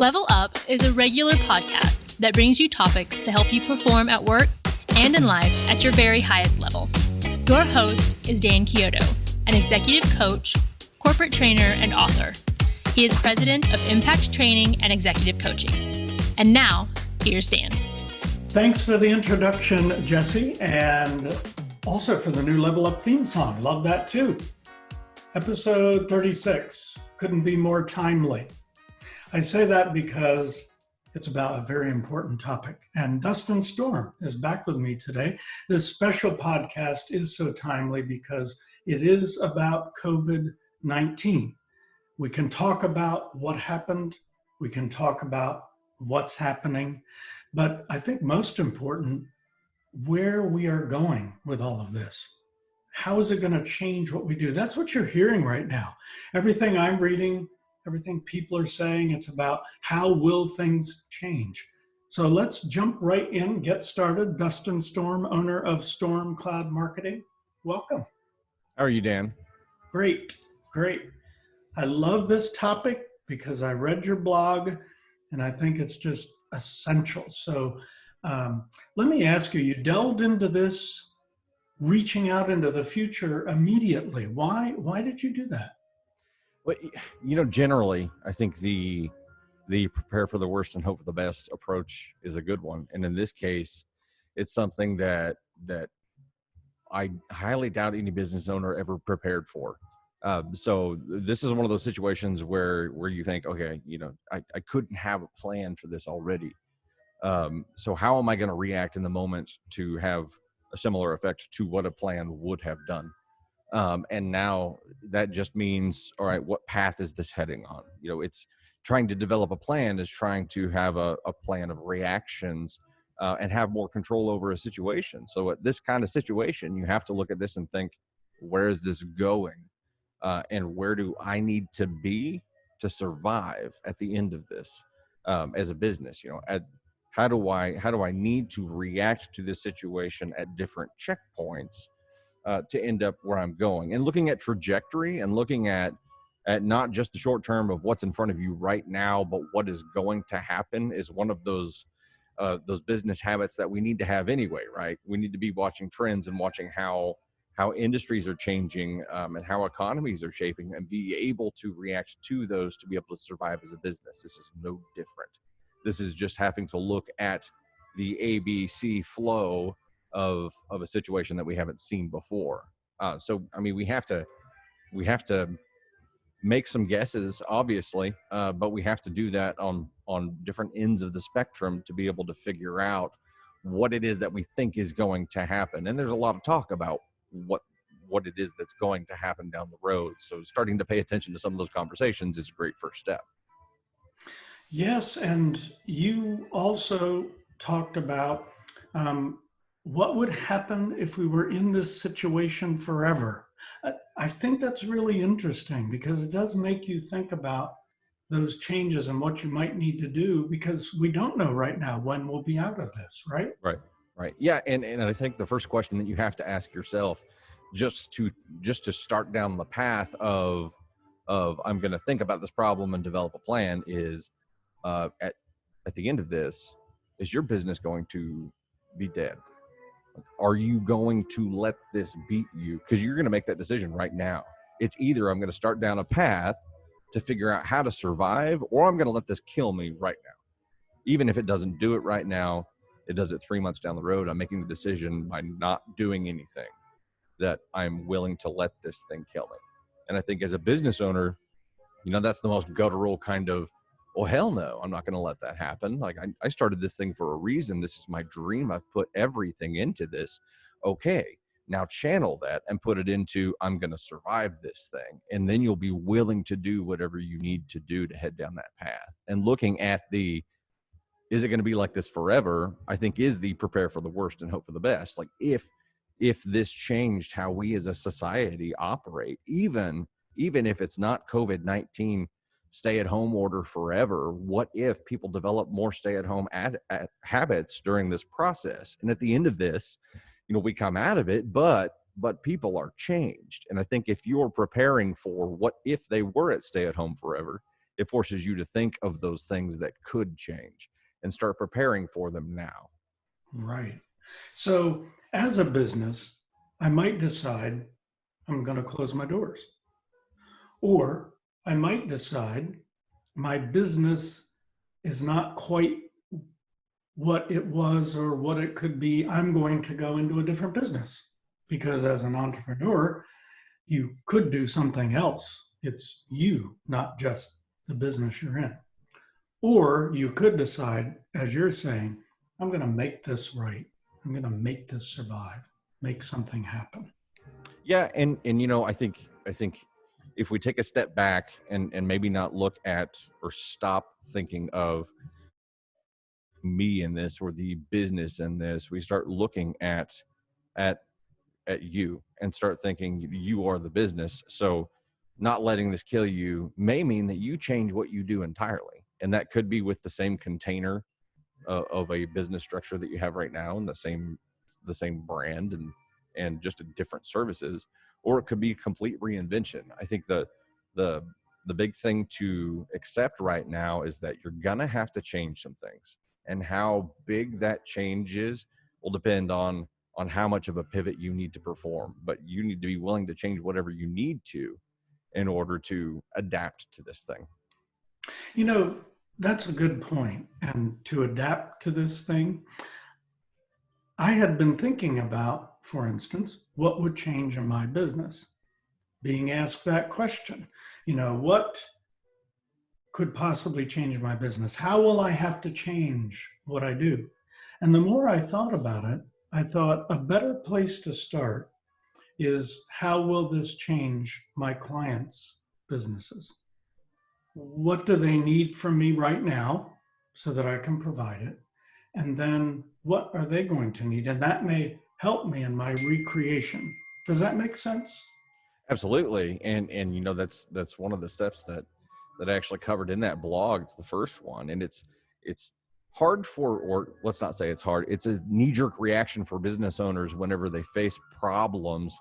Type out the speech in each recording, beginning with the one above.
Level Up is a regular podcast that brings you topics to help you perform at work and in life at your very highest level. Your host is Dan Chiodo, an executive coach, corporate trainer, and author. He is president of Impact Training and Executive Coaching. And now, here's Dan. Thanks for the introduction, Jesse, and also for the new Level Up theme song. Love that too. Episode 36 couldn't be more timely. I say that because it's about a very important topic. And Dustin Storm is back with me today. This special podcast is so timely because it is about COVID-19. We can talk about what happened. We can talk about what's happening. But I think most important, where we are going with all of this. How is it going to change what we do? That's what you're hearing right now. Everything I'm reading, everything people are saying, it's about how will things change. So let's jump right in, get started. Dustin Storm, owner of Storm Cloud Marketing. Welcome. How are you, Dan? Great. I love this topic because I read your blog and I think it's just essential. So let me ask you, you delved into this, reaching out into the future immediately. Why did you do that? Well, generally, I think the prepare for the worst and hope for the best approach is a good one. And in this case, it's something that I highly doubt any business owner ever prepared for. So this is one of those situations where you think, okay, I couldn't have a plan for this already. So how am I going to react in the moment to have a similar effect to what a plan would have done? And now that just means, all right, what path is this heading on? It's trying to develop a plan is trying to have a plan of reactions and have more control over a situation. So at this kind of situation, you have to look at this and think, where is this going? And where do I need to be to survive at the end of this as a business? How do I need to react to this situation at different checkpoints to end up where I'm going? And looking at trajectory and looking at not just the short term of what's in front of you right now, but what is going to happen is one of those business habits that we need to have anyway, right? We need to be watching trends and watching how industries are changing and how economies are shaping and be able to react to those to be able to survive as a business. This is no different. This is just having to look at the ABC flow of a situation that we haven't seen before. We have to make some guesses, obviously, but we have to do that on different ends of the spectrum to be able to figure out what it is that we think is going to happen. And there's a lot of talk about what it is that's going to happen down the road. So starting to pay attention to some of those conversations is a great first step. Yes, and you also talked about what would happen if we were in this situation forever. I think that's really interesting because it does make you think about those changes and what you might need to do, because we don't know right now when we'll be out of this, right? Right. Yeah. And I think the first question that you have to ask yourself just to start down the path of I'm going to think about this problem and develop a plan is at the end of this, is your business going to be dead? Are you going to let this beat you? Because you're going to make that decision right now. It's either I'm going to start down a path to figure out how to survive, or I'm going to let this kill me right now. Even if it doesn't do it right now, it does it 3 months down the road. I'm making the decision by not doing anything that I'm willing to let this thing kill me. And I think as a business owner, that's the most guttural kind of, oh, hell no, I'm not going to let that happen. Like I started this thing for a reason. This is my dream. I've put everything into this. Okay, now channel that and put it into, I'm going to survive this thing. And then you'll be willing to do whatever you need to do to head down that path. And looking at is it going to be like this forever? I think is the prepare for the worst and hope for the best. Like if this changed how we as a society operate, even if it's not COVID-19 stay-at-home order forever, what if people develop more stay-at-home habits during this process? And at the end of this, we come out of it, but people are changed. And I think if you're preparing for what if they were at stay-at-home forever, it forces you to think of those things that could change and start preparing for them now. Right. So as a business, I might decide I'm going to close my doors. Or I might decide my business is not quite what it was or what it could be. I'm going to go into a different business because as an entrepreneur, you could do something else. It's you, not just the business you're in. Or you could decide, as you're saying, I'm going to make this right. I'm going to make this survive, make something happen. Yeah. And I think if we take a step back and maybe not look at or stop thinking of me in this or the business in this, we start looking at you and start thinking you are the business. So not letting this kill you may mean that you change what you do entirely. And that could be with the same container of a business structure that you have right now and the same brand and just a different services, or it could be complete reinvention. I think the big thing to accept right now is that you're gonna have to change some things, and how big that change is will depend on how much of a pivot you need to perform. But you need to be willing to change whatever you need to in order to adapt to this thing. That's a good point. And to adapt to this thing, I had been thinking about, for instance, what would change in my business? Being asked that question, what could possibly change my business? How will I have to change what I do? And the more I thought about it, I thought a better place to start is how will this change my clients' businesses? What do they need from me right now so that I can provide it? And then what are they going to need? And that may help me in my recreation. Does that make sense? Absolutely. And that's one of the steps that I actually covered in that blog. It's the first one. And it's hard or let's not say it's hard. It's a knee-jerk reaction for business owners whenever they face problems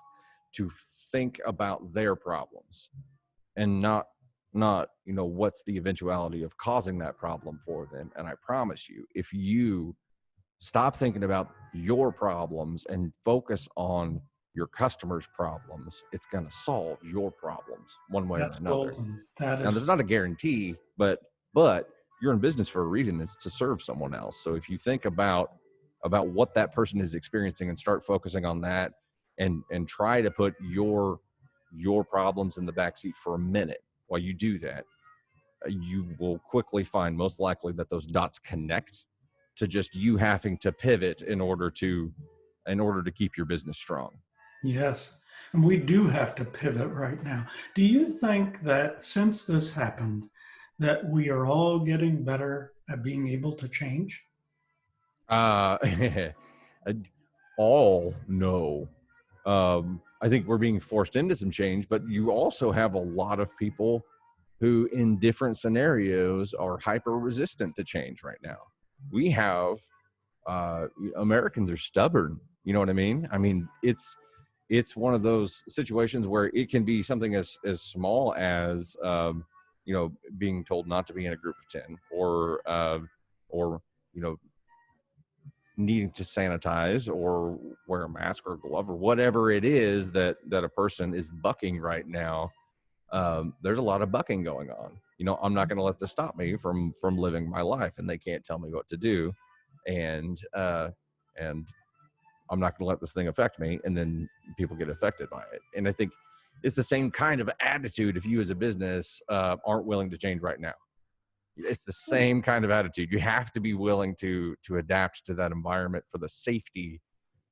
to think about their problems and not what's the eventuality of causing that problem for them. And I promise you, if you stop thinking about your problems and focus on your customers' problems, it's going to solve your problems one way or another. Golden. Now, there's not a guarantee, but you're in business for a reason. It's to serve someone else. So if you think about what that person is experiencing and start focusing on that and try to put your problems in the backseat for a minute while you do that, you will quickly find, most likely, that those dots connect to just you having to pivot in order to keep your business strong. Yes. And we do have to pivot right now. Do you think that since this happened, that we are all getting better at being able to change? All no. I think we're being forced into some change, but you also have a lot of people who in different scenarios are hyper resistant to change right now. We have Americans are stubborn. You know what I mean? I mean, it's one of those situations where it can be something as small as being told not to be in a group of 10, or needing to sanitize or wear a mask or a glove or whatever it is that a person is bucking right now. There's a lot of bucking going on. I'm not going to let this stop me from living my life, and they can't tell me what to do. And I'm not going to let this thing affect me. And then people get affected by it. And I think it's the same kind of attitude if you as a business aren't willing to change right now. It's the same kind of attitude. You have to be willing to adapt to that environment for the safety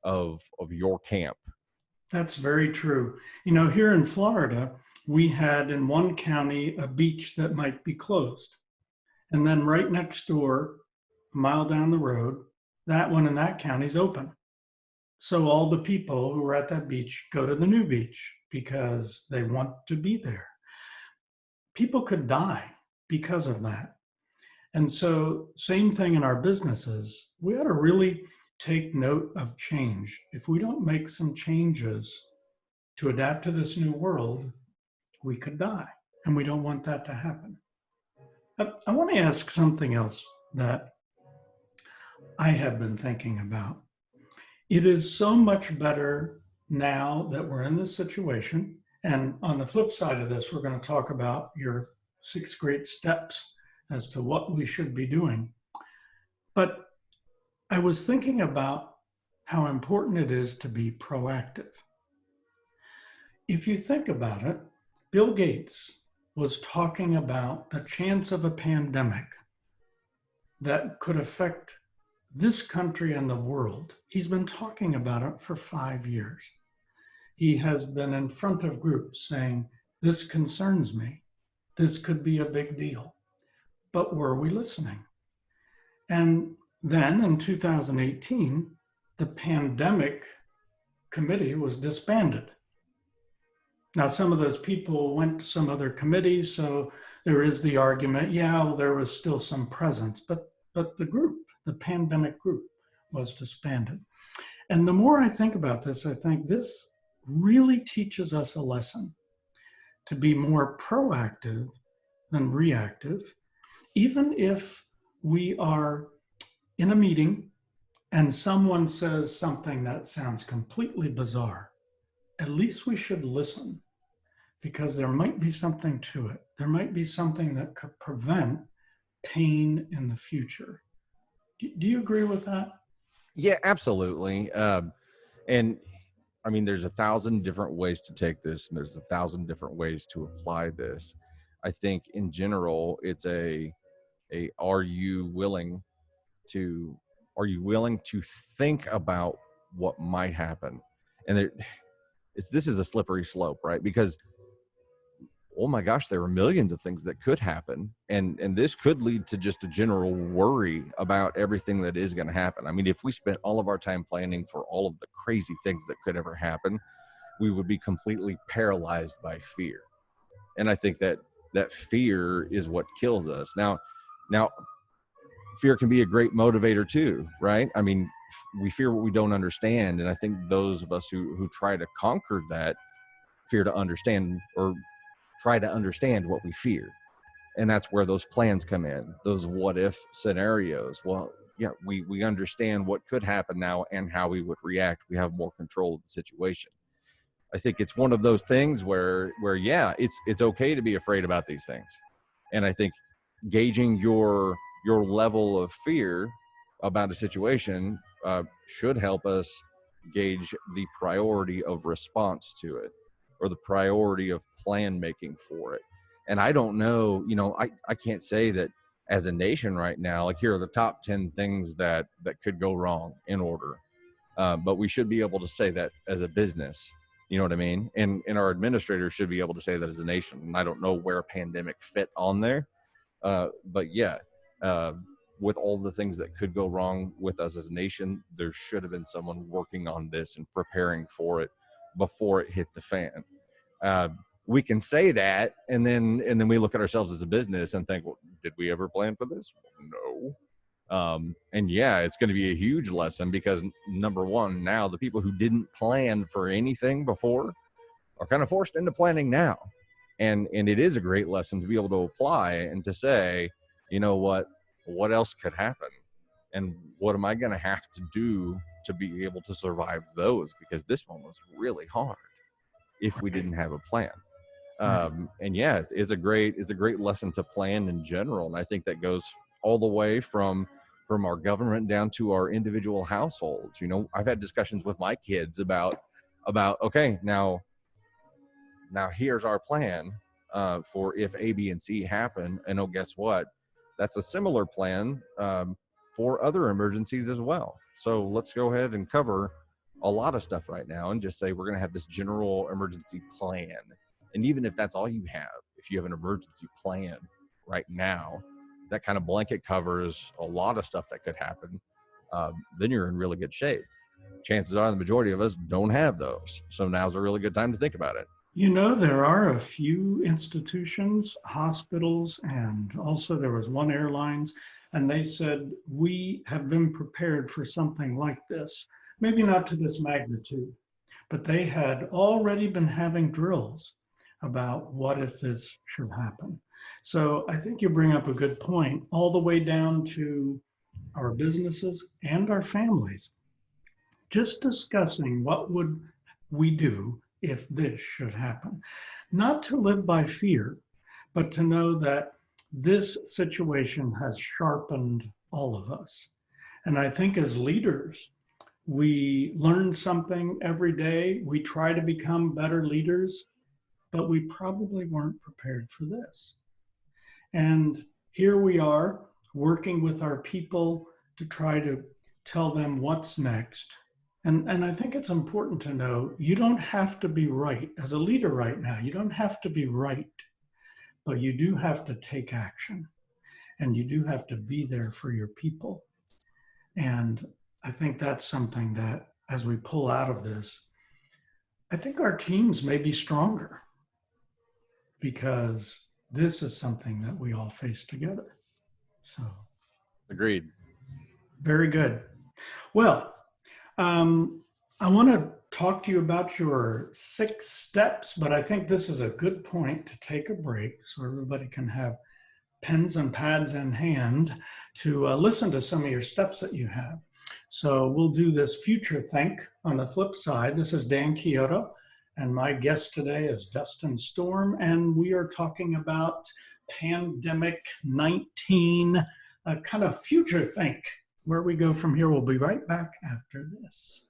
of your camp. That's very true. Here in Florida, we had in one county a beach that might be closed. And then right next door, a mile down the road, that one in that county is open. So all the people who were at that beach go to the new beach because they want to be there. People could die because of that. And so same thing in our businesses. We ought to really take note of change. If we don't make some changes to adapt to this new world, we could die. And we don't want that to happen. I want to ask something else that I have been thinking about. It is so much better now that we're in this situation. And on the flip side of this, we're going to talk about your 6 great steps as to what we should be doing. But I was thinking about how important it is to be proactive. If you think about it, Bill Gates was talking about the chance of a pandemic that could affect this country and the world. He's been talking about it for 5 years. He has been in front of groups saying, this concerns me. This could be a big deal. But were we listening? And then in 2018, the pandemic committee was disbanded. Now, some of those people went to some other committees, so there is the argument, yeah, well, there was still some presence, but the group, the pandemic group, was disbanded. And the more I think about this, I think this really teaches us a lesson to be more proactive than reactive, even if we are in a meeting and someone says something that sounds completely bizarre. At least we should listen, because there might be something to it. There might be something that could prevent pain in the future. Do you agree with that? Yeah, absolutely. And I mean, there's 1,000 different ways to take this, and there's 1,000 different ways to apply this. I think in general, it's are you willing to think about what might happen? And this is a slippery slope, right? Because, oh my gosh, there are millions of things that could happen. And this could lead to just a general worry about everything that is going to happen. I mean, if we spent all of our time planning for all of the crazy things that could ever happen, we would be completely paralyzed by fear. And I think that fear is what kills us. Now, fear can be a great motivator too, right? I mean, we fear what we don't understand. And I think those of us who try to conquer that fear to understand, or try to understand what we fear. And that's where those plans come in, those what if scenarios. Well, yeah, we understand what could happen now and how we would react. We have more control of the situation. I think it's one of those things where yeah, it's okay to be afraid about these things. And I think gauging your level of fear about a situation should help us gauge the priority of response to it, or the priority of plan making for it. And I don't know, I can't say that as a nation right now, like, here are the top 10 things that could go wrong in order. But we should be able to say that as a business, you know what I mean? And our administrators should be able to say that as a nation. And I don't know where a pandemic fit on there. But yeah, with all the things that could go wrong with us as a nation, there should have been someone working on this and preparing for it before it hit the fan. We can say that, and then we look at ourselves as a business and think, well, did we ever plan for this? No. And yeah, it's going to be a huge lesson, because number one, now the people who didn't plan for anything before are kind of forced into planning now. And it is a great lesson to be able to apply and to say, you know what else could happen? And what am I going to have to do to be able to survive those? Because this one was really hard if we didn't have a plan. And yeah, it's a great lesson to plan in general. And I think that goes all the way from our government down to our individual households. I've had discussions with my kids about, okay, now here's our plan for if A, B, and C happen. And guess what? That's a similar plan for other emergencies as well. So let's go ahead and cover a lot of stuff right now and just say we're going to have this general emergency plan. And even if that's all you have, if you have an emergency plan right now, that kind of blanket covers a lot of stuff that could happen, then you're in really good shape. Chances are the majority of us don't have those. So now's a really good time to think about it. There are a few institutions, hospitals, and also there was one airlines, and they said, we have been prepared for something like this. Maybe not to this magnitude, but they had already been having drills about what if this should happen. So I think you bring up a good point, all the way down to our businesses and our families. Just discussing what would we do if this should happen. Not to live by fear, but to know that this situation has sharpened all of us. And I think as leaders, we learn something every day. We try to become better leaders, but we probably weren't prepared for this. And here we are working with our people to try to tell them what's next. And I think it's important to know you don't have to be right. As a leader right now, you don't have to be right, but you do have to take action and you do have to be there for your people. And I think that's something that as we pull out of this, I think our teams may be stronger because this is something that we all face together. So, Agreed. very good. Well, I want to talk to you about your 6 steps, but I think this is a good point to take a break so everybody can have pens and pads in hand to listen to some of your steps that you have. So we'll do this future think on the flip side. This is Dan Chiodo, and my guest today is Dustin Storm, and we are talking about pandemic 19, a kind of future think. Where we go from here, we'll be right back after this.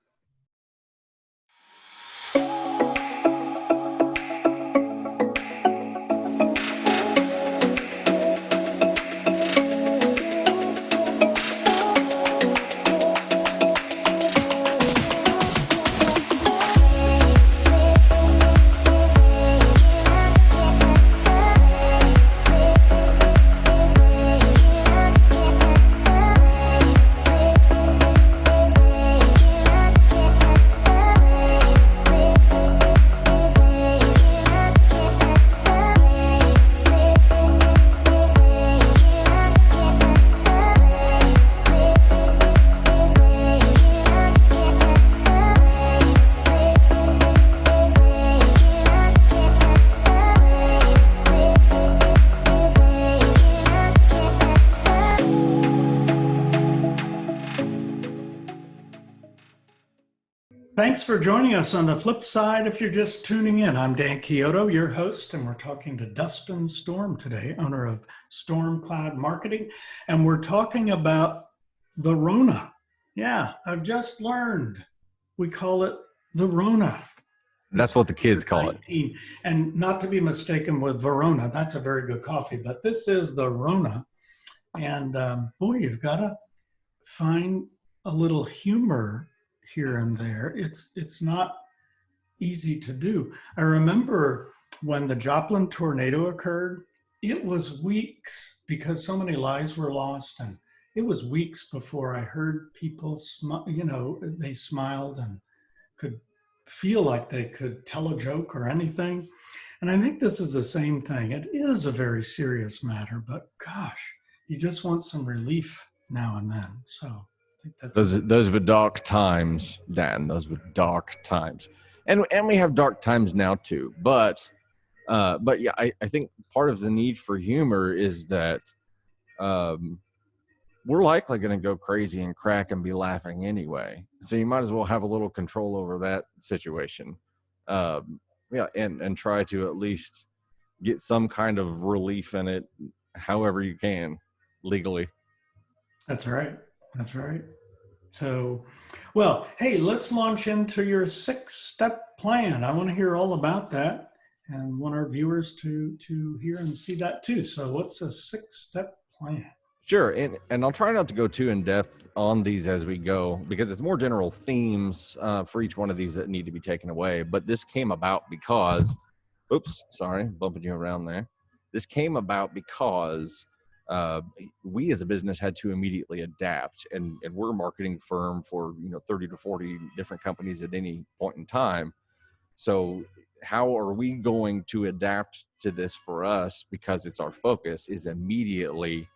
Thanks for joining us on the flip side. If you're just tuning in, I'm Dan Chiodo, your host, and we're talking to Dustin Storm today, owner of Stormcloud Marketing, and we're talking about the Rona. Yeah, I've just learned we call it the Rona. That's what the kids call it. And not to be mistaken with Verona, that's a very good coffee, but this is the Rona. And boy, you've got to find a little humor here and there. It's not easy to do. I remember when the Joplin tornado occurred, it was weeks because so many lives were lost, and it was weeks before I heard people they smiled and could feel like they could tell a joke or anything. And I think this is the same thing. It is a very serious matter, but gosh, you just want some relief now and then. So those were dark times, Dan. Those were dark times, and we have dark times now too. But yeah, I think part of the need for humor is that we're likely going to go crazy and crack and be laughing anyway. So you might as well have a little control over that situation, yeah, and try to at least get some kind of relief in it, however you can, legally. That's right. That's right. So, well, hey, let's launch into your 6-step plan. I want to hear all about that and want our viewers to hear and see that too. So what's a 6-step plan? Sure. And I'll try not to go too in depth on these as we go, because it's more general themes for each one of these that need to be taken away. But this came about because, oops, sorry, bumping you around there. This came about because we as a business had to immediately adapt, and we're a marketing firm for 30 to 40 different companies at any point in time. So how are we going to adapt to this for us, because it's our focus, is immediately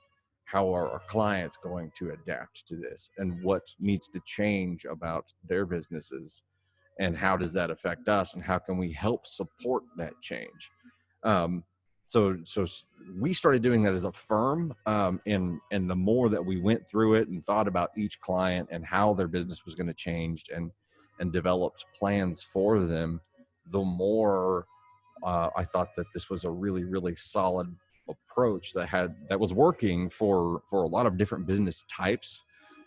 how are our clients going to adapt to this, and what needs to change about their businesses, and how does that affect us, and how can we help support that change. we started doing that as a firm, and the more that we went through it and thought about each client and how their business was going to change and developed plans for them, the more I thought that this was a really, really solid approach that was working for a lot of different business types.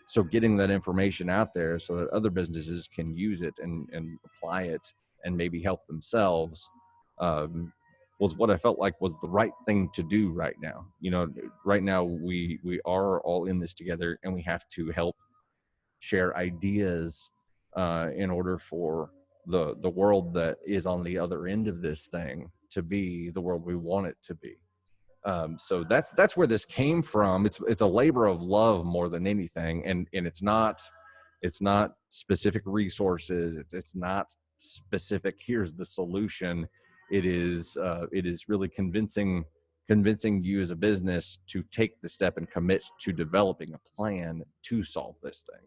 So getting that information out there so that other businesses can use it and apply it and maybe help themselves, was what I felt like was the right thing to do right now. Right now we are all in this together, and we have to help share ideas in order for the world that is on the other end of this thing to be the world we want it to be. So that's where this came from. It's a labor of love more than anything, and it's not specific resources. It's not specific. Here's the solution. It is really convincing you as a business to take the step and commit to developing a plan to solve this thing.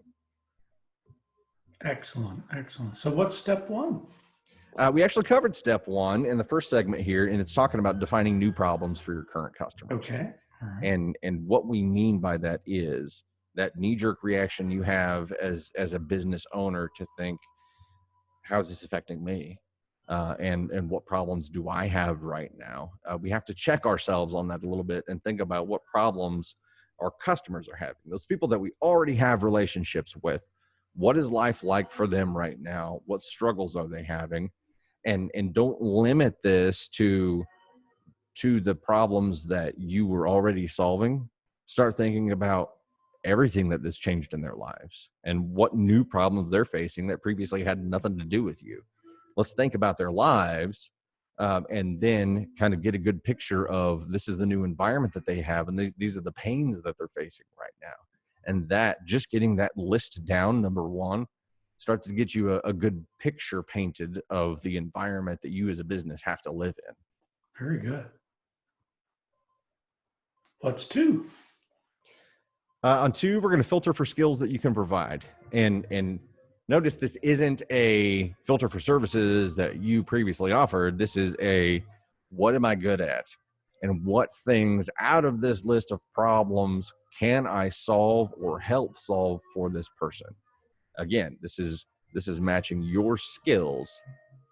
Excellent. So what's step one? We actually covered step one in the first segment here, and it's talking about defining new problems for your current customers. Okay. All right. And what we mean by that is that knee-jerk reaction you have as a business owner to think, how's this affecting me? And what problems do I have right now? We have to check ourselves on that a little bit and think about what problems our customers are having. Those people that we already have relationships with, what is life like for them right now? What struggles are they having? And don't limit this to the problems that you were already solving. Start thinking about everything that this changed in their lives and what new problems they're facing that previously had nothing to do with you. Let's think about their lives, and then kind of get a good picture of this is the new environment that they have, and these are the pains that they're facing right now. And that just getting that list down, number one, starts to get you a good picture painted of the environment that you as a business have to live in. Very good. What's two? On two, we're going to filter for skills that you can provide. And notice this isn't a filter for services that you previously offered. This is a, what am I good at? And what things out of this list of problems can I solve or help solve for this person? Again, this is matching your skills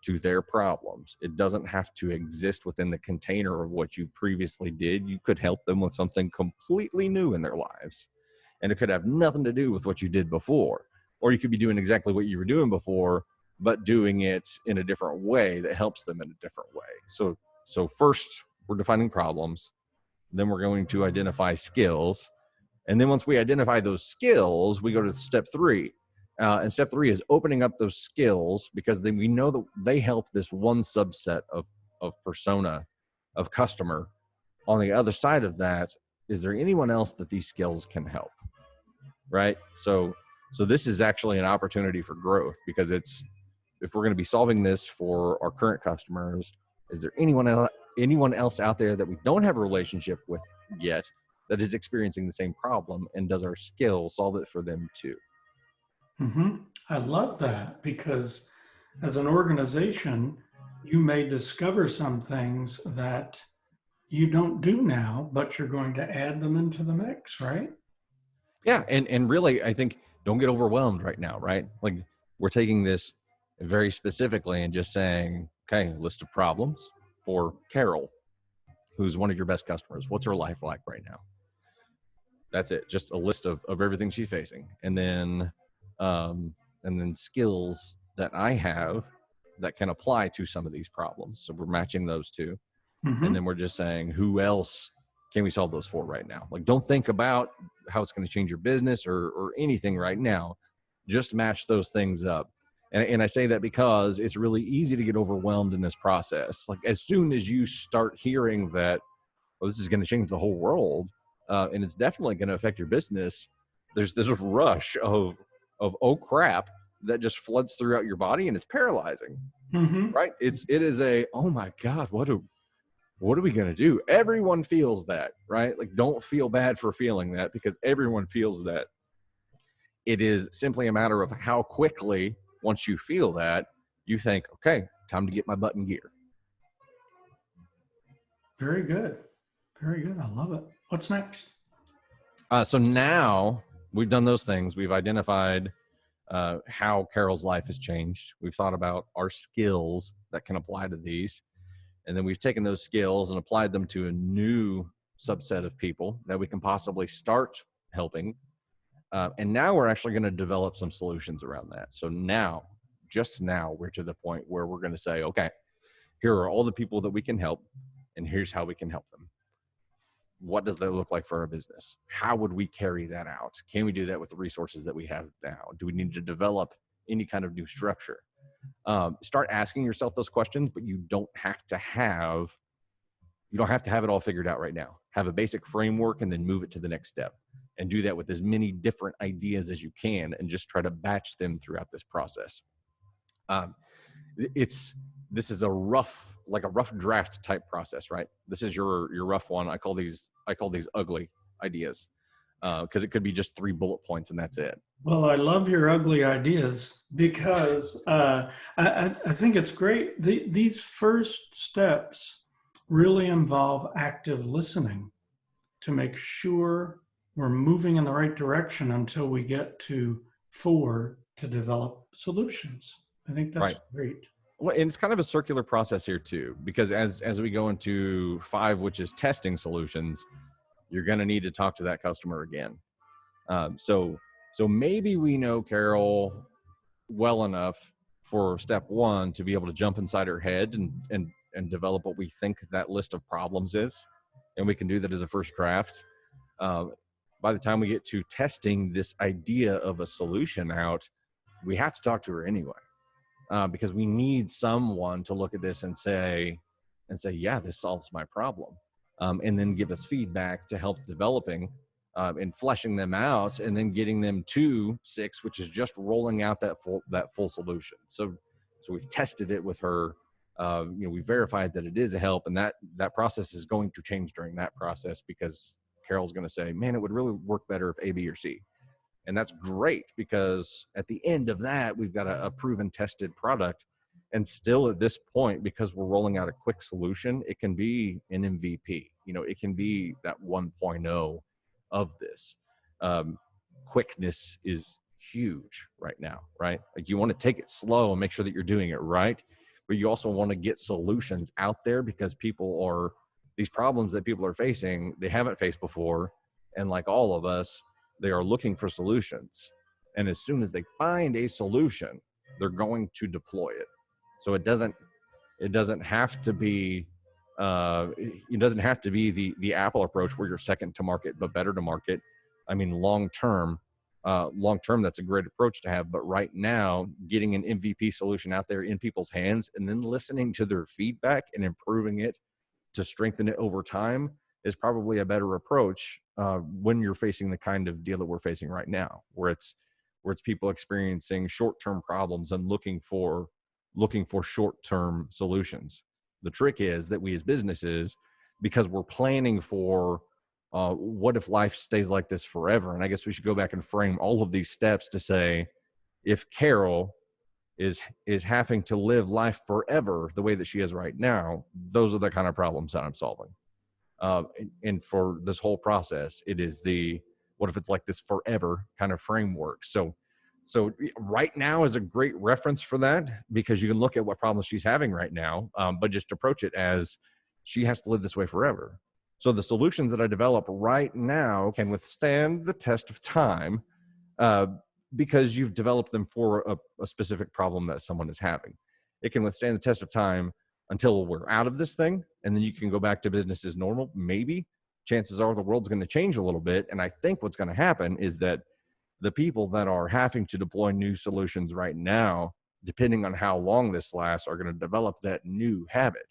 to their problems. It doesn't have to exist within the container of what you previously did. You could help them with something completely new in their lives. And it could have nothing to do with what you did before. Or you could be doing exactly what you were doing before, but doing it in a different way that helps them in a different way. So first, we're defining problems. Then we're going to identify skills. And then once we identify those skills, we go to step three. And step three is opening up those skills, because then we know that they help this one subset of persona, of customer. On the other side of that, is there anyone else that these skills can help? Right? So this is actually an opportunity for growth, because if we're going to be solving this for our current customers, is there anyone else out there that we don't have a relationship with yet that is experiencing the same problem, and does our skill solve it for them too? Mm-hmm. I love that, because as an organization, you may discover some things that you don't do now, but you're going to add them into the mix, right? Yeah. And really, I think, don't get overwhelmed right now, right? Like, we're taking this very specifically and just saying, okay, list of problems for Carol, who's one of your best customers. What's her life like right now? That's it. Just a list of everything she's facing. And then skills that I have that can apply to some of these problems. So we're matching those two. Mm-hmm. And then we're just saying, who else can we solve those for right now? Like, don't think about how it's going to change your business or anything right now. Just match those things up. And I say that because it's really easy to get overwhelmed in this process. Like, as soon as you start hearing that, well, this is going to change the whole world, and it's definitely going to affect your business, there's this rush of oh crap that just floods throughout your body, and it's paralyzing. Mm-hmm. Right? It is a, oh my God, what are we going to do? Everyone feels that, right? Like, don't feel bad for feeling that, because everyone feels that. It is simply a matter of how quickly, once you feel that, you think, okay, time to get my butt in gear. Very good. Very good. I love it. What's next? So now we've done those things. We've identified how Carol's life has changed. We've thought about our skills that can apply to these. And then we've taken those skills and applied them to a new subset of people that we can possibly start helping. And now we're actually going to develop some solutions around that. So now, just now, we're to the point where we're going to say, okay, here are all the people that we can help, and here's how we can help them. What does that look like for our business? How would we carry that out? Can we do that with the resources that we have now? Do we need to develop any kind of new structure? Start asking yourself those questions, but you don't have to have it all figured out right now. Have a basic framework and then move it to the next step, and do that with as many different ideas as you can, and just try to batch them throughout this process. This is a rough draft type process, right? This is your rough one. I call these ugly ideas, because it could be just 3 bullet points and that's it. Well, I love your ugly ideas because I think it's great. These first steps really involve active listening to make sure we're moving in the right direction until we get to 4 to develop solutions. I think that's great. Well, and it's kind of a circular process here too, because as we go into 5, which is testing solutions, you're going to need to talk to that customer again. So maybe we know Carol well enough for step 1 to be able to jump inside her head and develop what we think that list of problems is. And we can do that as a first draft. By the time we get to testing this idea of a solution out, we have to talk to her anyway. Because we need someone to look at this and say, yeah, this solves my problem. And then give us feedback to help developing and fleshing them out, and then getting them to 6, which is just rolling out that full solution. So we've tested it with her. We verified that it is a help, and that process is going to change during that process, because Carol's going to say, man, it would really work better if A, B, or C. And that's great, because at the end of that, we've got a proven, tested product. And still at this point, because we're rolling out a quick solution, it can be an MVP. It can be that 1.0 of this. Quickness is huge right now, right? Like, you want to take it slow and make sure that you're doing it right, but you also want to get solutions out there, because these problems that people are facing, they haven't faced before. And like all of us, they are looking for solutions. And as soon as they find a solution, they're going to deploy it. So it doesn't have to be the Apple approach where you're second to market but better to market. I mean, long term, that's a great approach to have. But right now, getting an MVP solution out there in people's hands, and then listening to their feedback and improving it to strengthen it over time, is probably a better approach when you're facing the kind of deal that we're facing right now, where it's people experiencing short-term problems and looking for short-term solutions. The trick is that we as businesses, because we're planning for what if life stays like this forever? And I guess we should go back and frame all of these steps to say, if Carol is having to live life forever the way that she is right now, those are the kind of problems that I'm solving. And for this whole process, it is what if it's like this forever kind of framework. So right now is a great reference for that, because you can look at what problems she's having right now, but just approach it as she has to live this way forever. So the solutions that I develop right now can withstand the test of time, because you've developed them for a specific problem that someone is having. It can withstand the test of time until we're out of this thing, and then you can go back to business as normal. Maybe chances are the world's going to change a little bit. And I think what's going to happen is that the people that are having to deploy new solutions right now, depending on how long this lasts, are going to develop that new habit.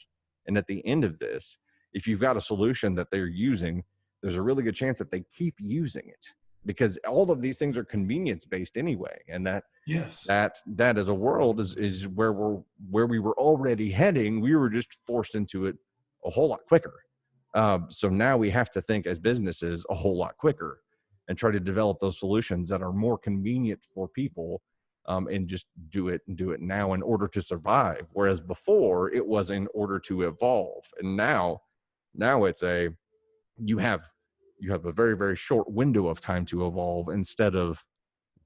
And at the end of this, if you've got a solution that they're using, there's a really good chance that they keep using it, because all of these things are convenience based anyway. And that as a world is where we were already heading. We were just forced into it a whole lot quicker. So now we have to think as businesses a whole lot quicker and try to develop those solutions that are more convenient for people, and just do it now in order to survive. Whereas before it was in order to evolve. And now Now it's you have a very, very short window of time to evolve instead of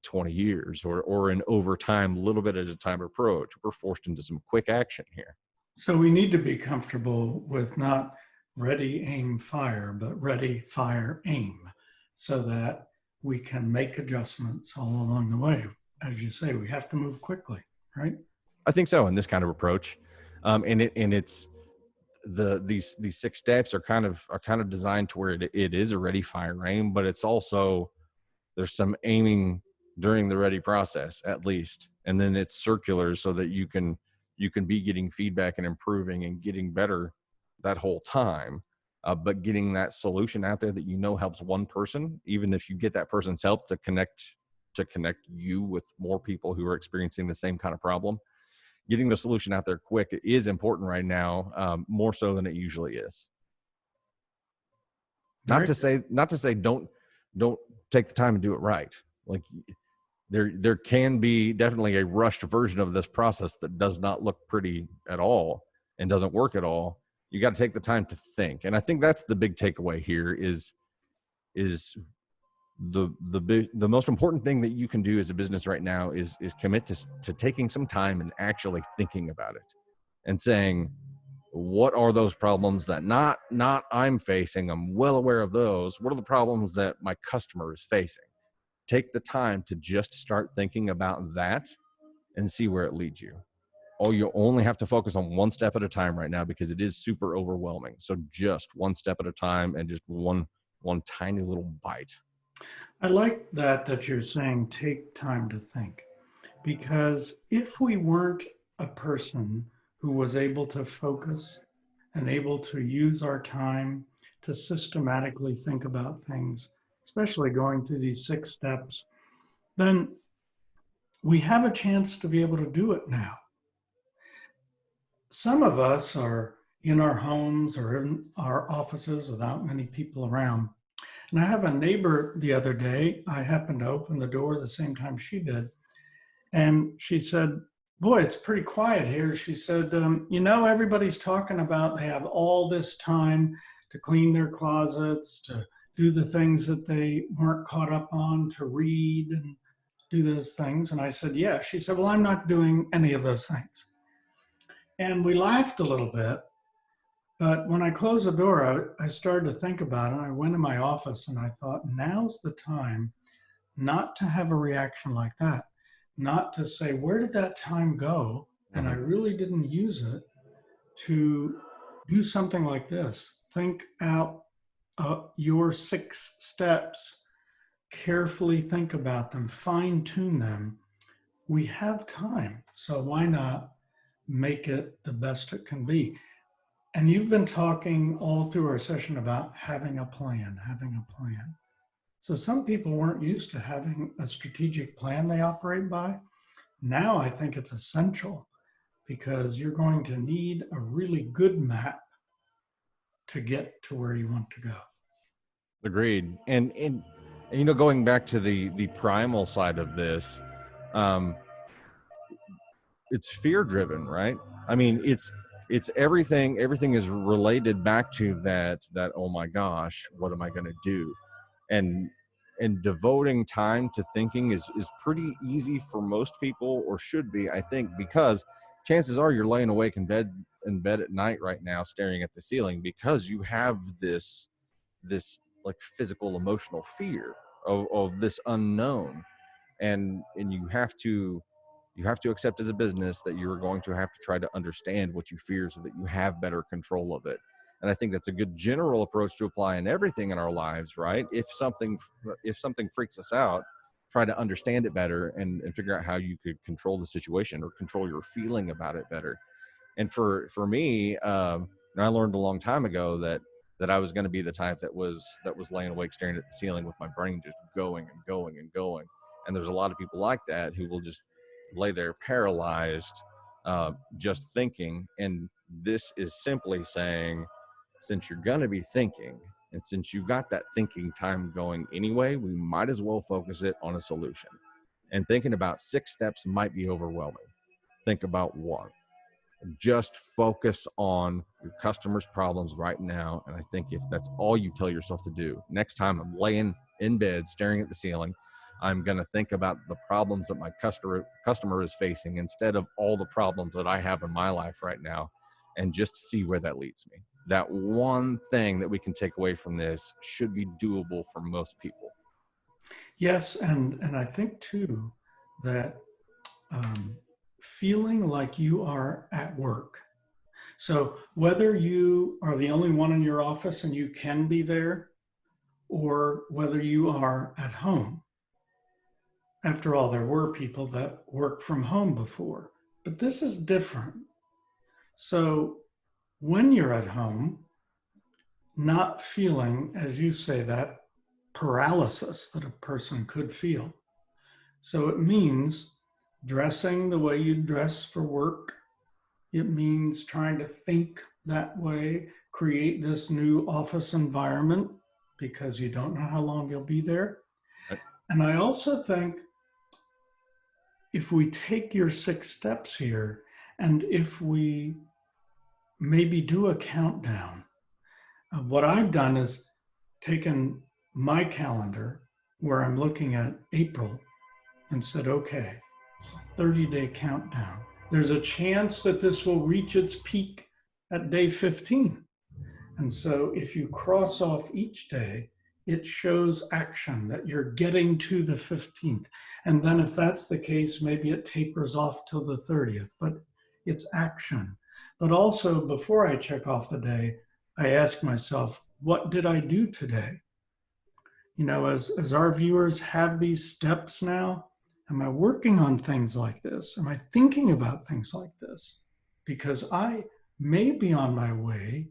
20 years or an over time, little bit at a time approach. We're forced into some quick action here. So we need to be comfortable with not ready, aim, fire, but ready, fire, aim, so that we can make adjustments all along the way. As you say, we have to move quickly, right? I think so in this kind of approach. It's these 6 steps are kind of designed to where it is a ready, fire, aim, but it's also, there's some aiming during the ready process at least, and then it's circular so that you can be getting feedback and improving and getting better that whole time, but getting that solution out there that helps one person, even if you get that person's help to connect you with more people who are experiencing the same kind of problem. Getting the solution out there quick is important right now, more so than it usually is. Not to say don't take the time and do it right. Like, there can be definitely a rushed version of this process that does not look pretty at all and doesn't work at all. You got to take the time to think. And I think that's the big takeaway here is the most important thing that you can do as a business right now is commit to taking some time and actually thinking about it and saying, what are those problems that not I'm facing? I'm well aware of those. What are the problems that my customer is facing? Take the time to just start thinking about that and see where it leads you. You only have to focus on one step at a time right now because it is super overwhelming. So just one step at a time and just one tiny little bite. I like that you're saying take time to think, because if we weren't a person who was able to focus and able to use our time to systematically think about things, especially going through these 6 steps, then we have a chance to be able to do it now. Some of us are in our homes or in our offices without many people around. And I have a neighbor the other day, I happened to open the door the same time she did. And she said, boy, it's pretty quiet here. She said, everybody's talking about they have all this time to clean their closets, to do the things that they weren't caught up on, to read and do those things. And I said, yeah. She said, well, I'm not doing any of those things. And we laughed a little bit. But when I closed the door, I started to think about it. I went to my office and I thought, now's the time not to have a reaction like that, not to say, where did that time go? And I really didn't use it to do something like this. Think out your 6 steps, carefully think about them, fine tune them. We have time, so why not make it the best it can be? And you've been talking all through our session about having a plan. So some people weren't used to having a strategic plan they operate by. Now I think it's essential, because you're going to need a really good map to get to where you want to go. Agreed. And going back to the primal side of this, it's fear driven, right? I mean, it's everything is related back to that, oh my gosh, what am I going to do? And devoting time to thinking is pretty easy for most people, or should be, I think, because chances are you're laying awake in bed at night right now staring at the ceiling because you have this like physical, emotional fear of this unknown. And you have to accept as a business that you're going to have to try to understand what you fear so that you have better control of it. And I think that's a good general approach to apply in everything in our lives, right? If something freaks us out, try to understand it better and figure out how you could control the situation or control your feeling about it better. And for me, I learned a long time ago that I was going to be the type that was laying awake staring at the ceiling with my brain just going and going and going. And there's a lot of people like that who will just lay there paralyzed, just thinking. And this is simply saying, since you're going to be thinking, and since you've got that thinking time going anyway, we might as well focus it on a solution. And thinking about 6 steps might be overwhelming. Think about 1. Just focus on your customers' problems right now. And I think if that's all you tell yourself to do, next time I'm laying in bed staring at the ceiling, I'm going to think about the problems that my customer is facing instead of all the problems that I have in my life right now, and just see where that leads me. That one thing that we can take away from this should be doable for most people. Yes, and I think too that feeling like you are at work. So whether you are the only one in your office and you can be there, or whether you are at home. After all, there were people that worked from home before, but this is different. So when you're at home, not feeling, as you say, that paralysis that a person could feel. So it means dressing the way you dress for work. It means trying to think that way, create this new office environment because you don't know how long you'll be there. Right. And I also think if we take your 6 steps here, and if we maybe do a countdown, what I've done is taken my calendar where I'm looking at April and said, okay, it's a 30-day countdown. There's a chance that this will reach its peak at day 15. And so if you cross off each day, it shows action that you're getting to the 15th. And then if that's the case, maybe it tapers off till the 30th, but it's action. But also before I check off the day, I ask myself, what did I do today? You know, as our viewers have these steps now, am I working on things like this? Am I thinking about things like this? Because I may be on my way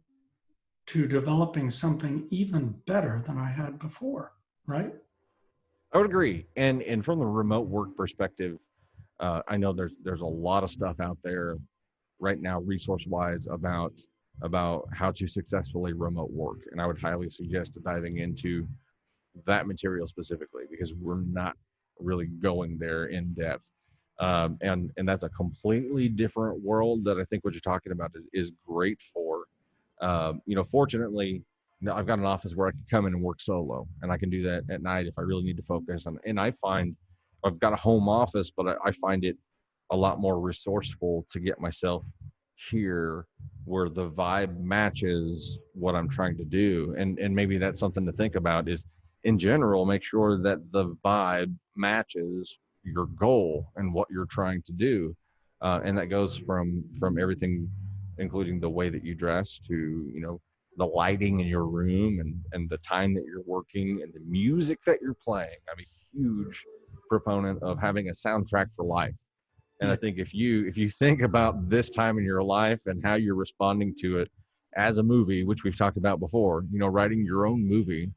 to developing something even better than I had before, right? I would agree. And from the remote work perspective, I know there's a lot of stuff out there right now, resource-wise, about how to successfully remote work. And I would highly suggest diving into that material specifically, because we're not really going there in depth. And that's a completely different world that I think what you're talking about is great for. Fortunately, I've got an office where I can come in and work solo, and I can do that at night if I really need to focus. And I find I've got a home office, but I find it a lot more resourceful to get myself here where the vibe matches what I'm trying to do. And maybe that's something to think about, is in general, make sure that the vibe matches your goal and what you're trying to do. And that goes from everything, including the way that you dress, to, the lighting in your room, and the time that you're working, and the music that you're playing. I'm a huge proponent of having a soundtrack for life. And I think if you think about this time in your life and how you're responding to it as a movie, which we've talked about before, writing your own movie,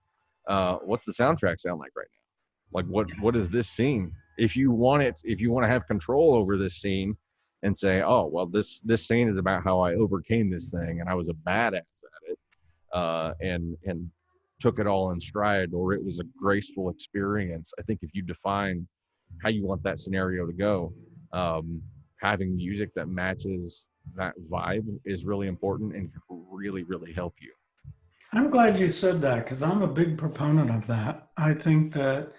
what's the soundtrack sound like right now? Like what is this scene? If you want to have control over this scene and say, oh, well, this scene is about how I overcame this thing and I was a badass at it, and took it all in stride, or it was a graceful experience. I think if you define how you want that scenario to go, having music that matches that vibe is really important and can really, really help you. I'm glad you said that, because I'm a big proponent of that. I think that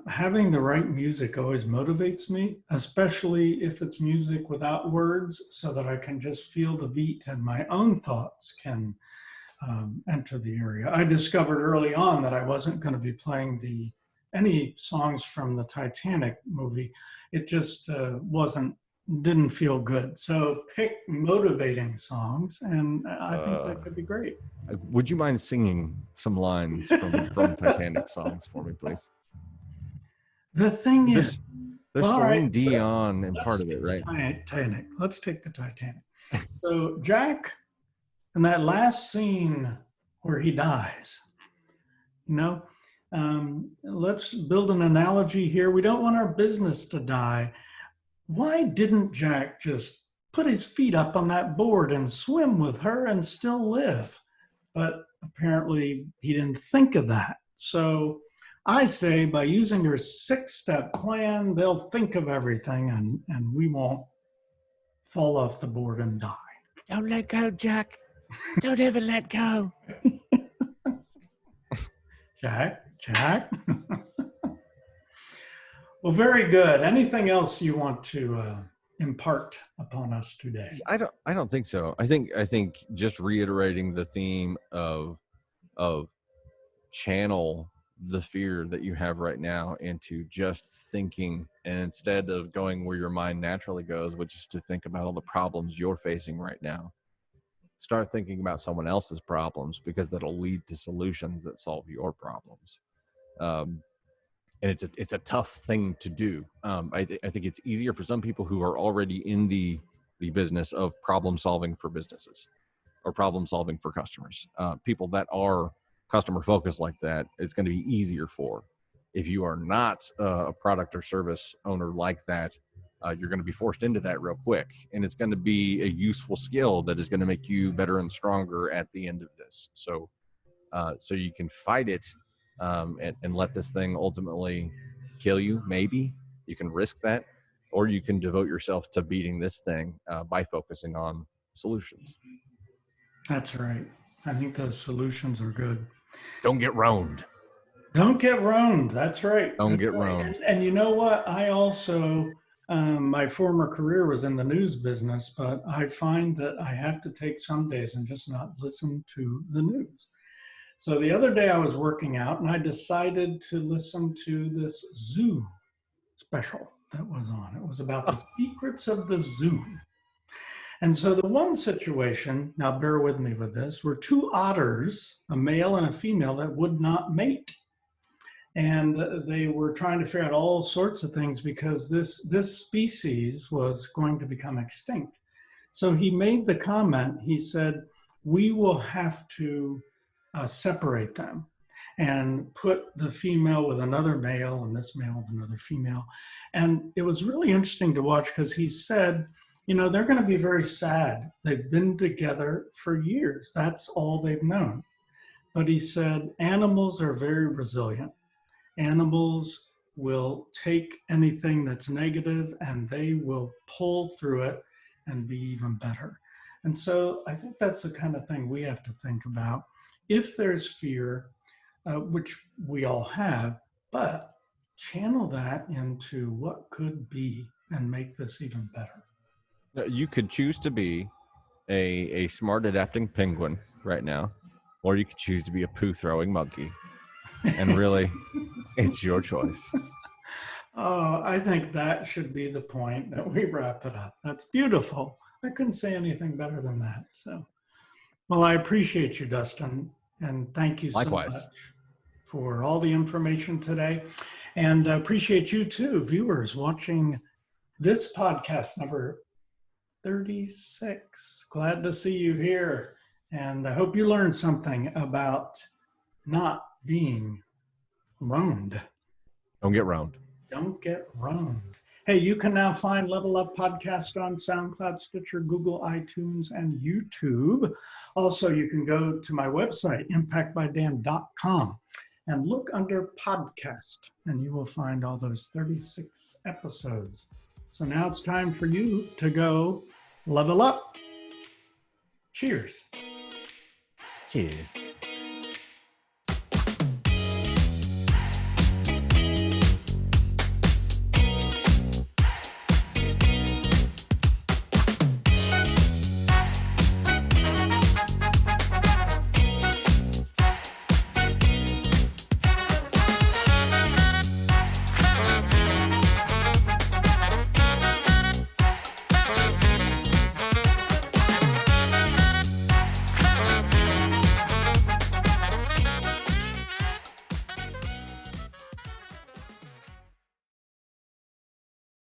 having the right music always motivates me, especially if it's music without words, so that I can just feel the beat and my own thoughts can enter the area. I discovered early on that I wasn't going to be playing any songs from the Titanic movie. It just didn't feel good. So pick motivating songs, and I think that could be great. Would you mind singing some lines from Titanic songs for me, please? The thing is, there's all Celine right, Dion and part of it, right? Titanic. Let's take the Titanic. So Jack, in that last scene where he dies, let's build an analogy here. We don't want our business to die. Why didn't Jack just put his feet up on that board and swim with her and still live? But apparently he didn't think of that. So I say, by using your 6-step plan, they'll think of everything, and we won't fall off the board and die. Don't let go, Jack. Don't ever let go. Jack. Well, very good. Anything else you want to impart upon us today? I don't think so. I think just reiterating the theme of channel the fear that you have right now into just thinking, and instead of going where your mind naturally goes, which is to think about all the problems you're facing right now, start thinking about someone else's problems, because that'll lead to solutions that solve your problems. And it's a tough thing to do. I think it's easier for some people who are already in the business of problem solving for businesses or problem solving for customers. People that are customer focused like that, it's going to be easier for. If you are not a product or service owner like that, you're going to be forced into that real quick, and it's going to be a useful skill that is going to make you better and stronger at the end of this. So you can fight it and let this thing ultimately kill you. Maybe you can risk that, or you can devote yourself to beating this thing by focusing on solutions. That's right. I think those solutions are good. Don't get roaned. Don't get roaned. That's right. Don't get roaned. And you know what? I also, my former career was in the news business, but I find that I have to take some days and just not listen to the news. So the other day I was working out and I decided to listen to this zoo special that was on. It was about the secrets of the zoo. And so the one situation, now bear with me with this, were two otters, a male and a female, that would not mate. And they were trying to figure out all sorts of things because this species was going to become extinct. So he made the comment, he said, we will have to separate them and put the female with another male and this male with another female. And it was really interesting to watch because he said, you know, they're going to be very sad. They've been together for years. That's all they've known. But he said, animals are very resilient. Animals will take anything that's negative and they will pull through it and be even better. And so I think that's the kind of thing we have to think about. If there's fear, which we all have, but channel that into what could be and make this even better. You could choose to be a smart adapting penguin right now, or you could choose to be a poo throwing monkey. And really, it's your choice. Oh, I think that should be the point that we wrap it up. That's beautiful. I couldn't say anything better than that. So, well, I appreciate you, Dustin, and thank you so much for all the information today. And I appreciate you too, viewers, watching this podcast number 36. Glad to see you here. And I hope you learned something about not being roaned. Don't get roaned. Don't get roaned. Hey, you can now find Level Up Podcast on SoundCloud, Stitcher, Google, iTunes, and YouTube. Also, you can go to my website, impactbydan.com, and look under podcast, and you will find all those 36 episodes. So now it's time for you to go level up. Cheers. Cheers.